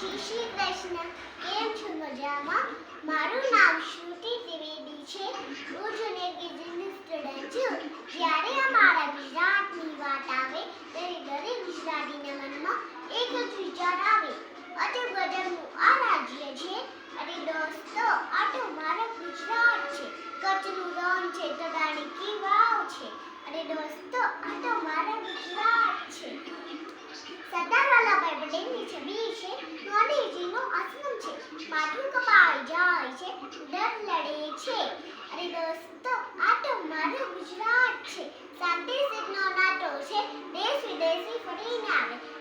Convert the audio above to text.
શ્રી શ્રી કૃષ્ણ. કેમ છો? મજામાં? મારું નામ શ્રુતિ ત્રિવેદી છે. હું જુનિયર કેજીની સ્ટુડન્ટ છું. જ્યારે અમારા ગુજરાતની વાત આવે ત્યારે દરેક ગુજરાતીના મનમાં એક જ વિચાર આવે, અજબ ગજબનું આ રાજ્ય છે. અરે દોસ્તો, આ તો મારા ગુજરાત છે. કચ્છનું રણ છે તો રાણી કી વાવ છે. અરે દોસ્તો, આ તો મારા ગુજરાત છે. સરદાર વલ્લભભાઈ પટેલની છબી છે. ગાંધીજીનો આશ્રમ છે. માથું કપાઈ જાય છે, ડર લડે છે. અરે દોસ્તો, આ તો મારું ગુજરાત છે. શાંતિ સિંહનો નાતો છે. દેશ વિદેશી ફરીને આવે.